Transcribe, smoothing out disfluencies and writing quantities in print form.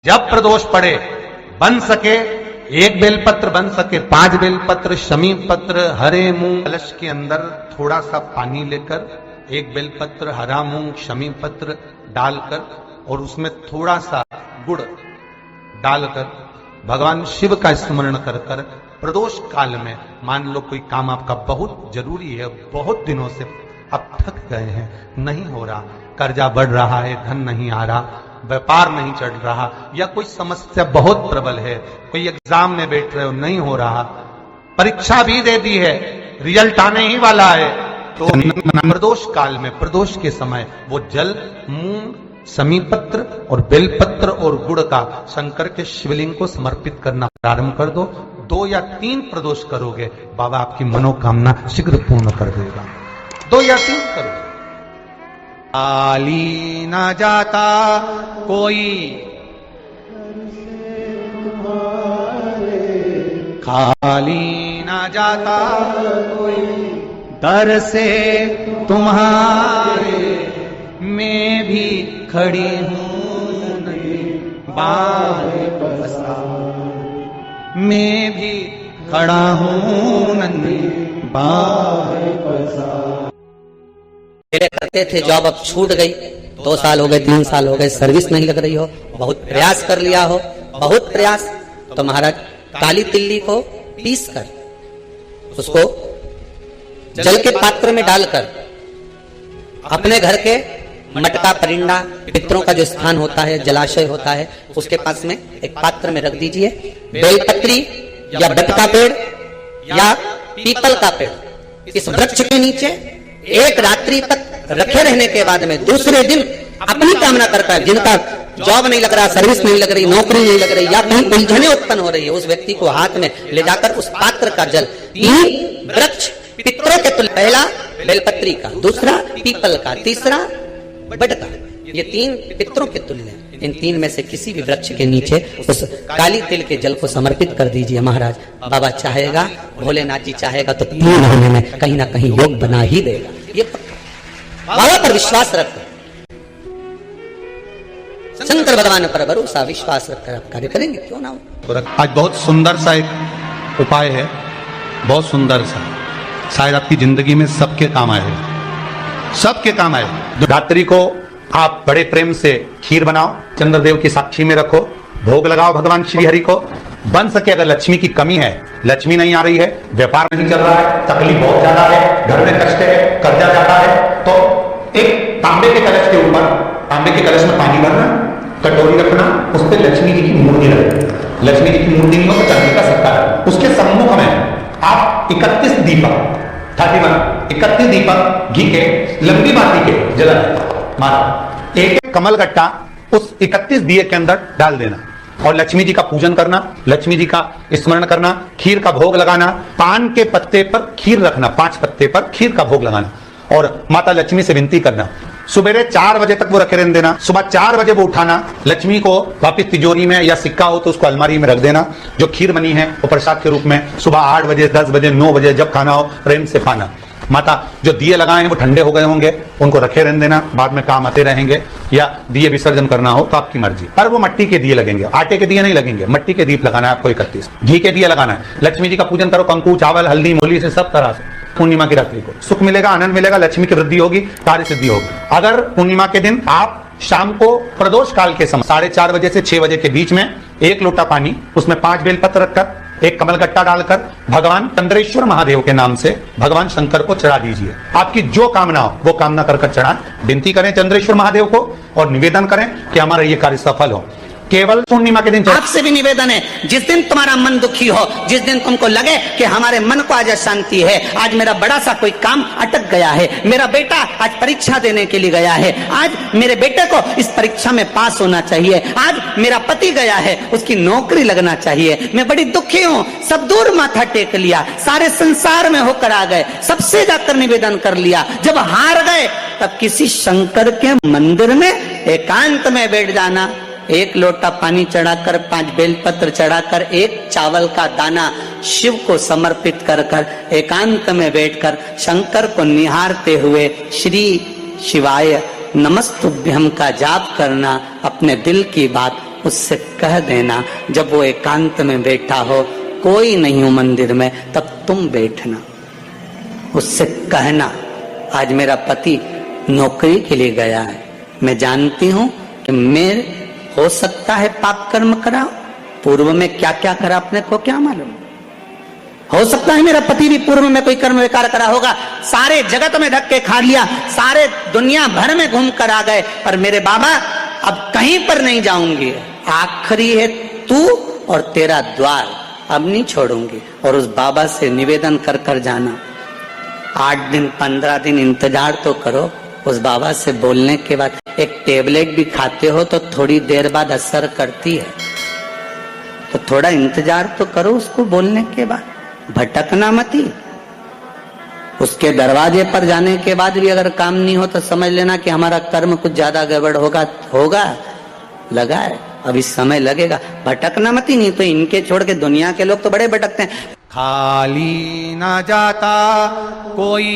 जब प्रदोष पड़े, बन सके 1 बेलपत्र, बन सके 5 बेलपत्र, शमी पत्र, हरे मूंग, कलश के अंदर थोड़ा सा पानी लेकर 1 बेलपत्र, हरा मूंग, शमी पत्र डालकर और उसमें थोड़ा सा गुड़ डालकर भगवान शिव का स्मरण कर कर प्रदोष काल में, मान लो कोई काम आपका बहुत जरूरी है, बहुत दिनों से अब थक गए हैं, नहीं हो रहा, कर्जा बढ़ रहा है, धन नहीं आ रहा, व्यापार नहीं चढ़ रहा, या कोई समस्या बहुत प्रबल है, कोई एग्जाम में बैठ रहे हो नहीं हो रहा, परीक्षा भी दे दी है, रिजल्ट आने ही वाला है, तो प्रदोष काल में, प्रदोष के समय वो जल, मूंग, समीपत्र और बेलपत्र और गुड़ का शंकर के शिवलिंग को समर्पित करना प्रारंभ कर दो। 2 या 3 प्रदोष करोगे, बाबा आपकी मनोकामना शीघ्र पूर्ण कर देगा। 2 या 3 करो। खाली ना जाता कोई, खाली ना जाता कोई, दर से तुम्हारे मैं भी खड़ी हूं नहीं, बाहे बसा मैं भी खड़ा हूं नहीं, बाहे बसा। पहले करते थे जॉब, अब छूट गई, 2 साल हो गए, 3 साल हो गए, सर्विस नहीं लग रही हो, बहुत प्रयास कर लिया हो, बहुत प्रयास, तो महाराज काली तिल्ली को पीस कर उसको जल के पात्र में डालकर अपने घर के मटका, परिंदा, पितरों का जो स्थान होता है, जलाशय होता है, उसके पास में एक पात्र में रख दीजिए। बेलपत्री या बट का पेड़ या पीपल का पेड़, इस वृक्ष के नीचे 1 रात्रि तक रखे रहने के बाद में दूसरे दिन अपनी कामना करता है, जिनका जॉब नहीं लग रहा, सर्विस नहीं लग रही, नौकरी नहीं लग रही, या कहीं उलझने उत्पन्न हो रही है, उस व्यक्ति को हाथ में ले जाकर उस पात्र का जल 3 वृक्ष पितरों के तुल्य, पहला बेलपत्री का, दूसरा पीपल का, तीसरा बट का, ये 3 पितरों के तुल्य हैं। इन 3 में से किसी भी वृक्ष के नीचे उस काली तिल के जल को समर्पित कर दीजिए। महाराज बाबा चाहेगा, भोलेनाथ जी चाहेगा तो 3 महीने में कहीं ना कहीं योग बना ही देगा। ये बाबा पर विश्वास रखकर, शंकर भगवान पर भरोसा विश्वास रखकर आप कार्य करेंगे, क्यों ना हो। आज बहुत सुंदर सा एक उपाय है, बहुत सुंदर सा, शायद आपकी जिंदगी में सबके काम आए, सबके काम आए। रात्रि को आप बड़े प्रेम से खीर बनाओ, चंद्रदेव की साक्षी में रखो, भोग लगाओ भगवान श्री हरि को। बन सके अगर लक्ष्मी की कमी है, लक्ष्मी नहीं आ रही है, व्यापार नहीं चल रहा है, तकलीफ बहुत ज्यादा है, घर में कष्ट है, कर्जा ज्यादा है, तो एक तांबे के कलश के ऊपर, तांबे के कलश में पानी भरना, कटोरी रखना, उस पर लक्ष्मी जी की मूर्ति रखना। लक्ष्मी जी की मूर्ति नहीं हो तो चांदी का सिक्का है, उसके सम्मुख में आप 31 दीपक, 31 दीपक घी के, लंबी बाती के जला मारा, एक कमल गट्टा उस 31 दिए के अंदर डाल देना और लक्ष्मी जी का पूजन करना, लक्ष्मी जी का स्मरण करना, खीर का भोग लगाना, पान के पत्ते पर खीर रखना, 5 पत्ते पर खीर का भोग लगाना और माता लक्ष्मी से विनती करना। सुबह 4 बजे तक वो रखे रहने देना, सुबह 4 बजे वो उठाना, लक्ष्मी को वापिस तिजोरी में, या सिक्का हो तो उसको अलमारी में रख देना, जो खीर बनी है वो प्रसाद के रूप में सुबह 8 बजे, 10 बजे, 9 बजे जब खाना हो प्रेम से खाना। माता जो दिए लगाए हैं वो ठंडे हो गए होंगे, उनको रखे रहने देना, बाद में काम आते रहेंगे, या दिए विसर्जन करना हो तो आपकी मर्जी। पर वो मिट्टी के दिए लगेंगे, आटे के दिए नहीं लगेंगे, मिट्टी के दीप लगाना है आपको 31, घी के दिए लगाना है। लक्ष्मी जी का पूजन करो, कंकु, चावल, हल्दी, मूली से सब तरह से। पूर्णिमा की रात्रि को सुख मिलेगा, आनंद मिलेगा, लक्ष्मी की वृद्धि होगी, कार्य सिद्धि होगी। अगर पूर्णिमा के दिन आप शाम को प्रदोष काल के समय 4:30 बजे से 6 बजे के बीच में 1 लोटा पानी, उसमें 5 बेलपत्र रखकर, 1 कमल गट्टा डालकर भगवान चंद्रेश्वर महादेव के नाम से भगवान शंकर को चढ़ा दीजिए। आपकी जो कामना हो वो कामना कर चढ़ाएं, विनती करें चंद्रेश्वर महादेव को और निवेदन करें कि हमारा ये कार्य सफल हो। केवल पूर्णिमा के दिन आपसे भी निवेदन है, जिस दिन तुम्हारा मन दुखी हो, जिस दिन तुमको लगे कि हमारे मन को आज अशांति है, आज मेरा बड़ा सा कोई काम अटक गया है, मेरा बेटा आज परीक्षा देने के लिए गया है, आज मेरे बेटे को इस परीक्षा में पास होना चाहिए, आज मेरा पति गया है, उसकी नौकरी लगना चाहिए, मैं बड़ी दुखी हूँ, सब दूर माथा टेक लिया, सारे संसार में होकर आ गए, सबसे जाकर निवेदन कर लिया, जब हार गए तब किसी शंकर के मंदिर में एकांत में बैठ जाना, 1 लोटा पानी चढ़ाकर, 5 बेलपत्र चढ़ाकर, 1 चावल का दाना शिव को समर्पित कर कर एकांत में बैठकर शंकर को निहारते हुए श्री शिवाय नमस्तुभ्यम का जाप करना, अपने दिल की बात उससे कह देना, जब वो एकांत में बैठा हो, कोई नहीं हो मंदिर में, तब तुम बैठना, उससे कहना आज मेरा पति नौकरी के लिए गया है, मैं जानती हूं कि मैं हो सकता है पाप कर्म करा, पूर्व में क्या क्या करा अपने को क्या मालूम, हो सकता है मेरा पति भी पूर्व में कोई कर्म विकार करा होगा, सारे जगत में धक्के खा लिया, सारे दुनिया भर में घूम कर आ गए, पर मेरे बाबा अब कहीं पर नहीं जाऊंगी, आखिरी है तू और तेरा द्वार, अब नहीं छोड़ूंगी। और उस बाबा से निवेदन कर कर जाना, 8 दिन 15 दिन इंतजार तो करो, उस बाबा से बोलने के बाद। एक टेबलेट भी खाते हो तो थोड़ी देर बाद असर करती है, तो थोड़ा इंतजार तो करो उसको बोलने के बाद, भटकना मती। उसके दरवाजे पर जाने के बाद भी अगर काम नहीं हो तो समझ लेना कि हमारा कर्म कुछ ज्यादा गड़बड़ होगा लगा है, अभी समय लगेगा, भटकना मती, नहीं तो इनके छोड़ के दुनिया के लोग तो बड़े भटकते हैं। खाली ना जाता कोई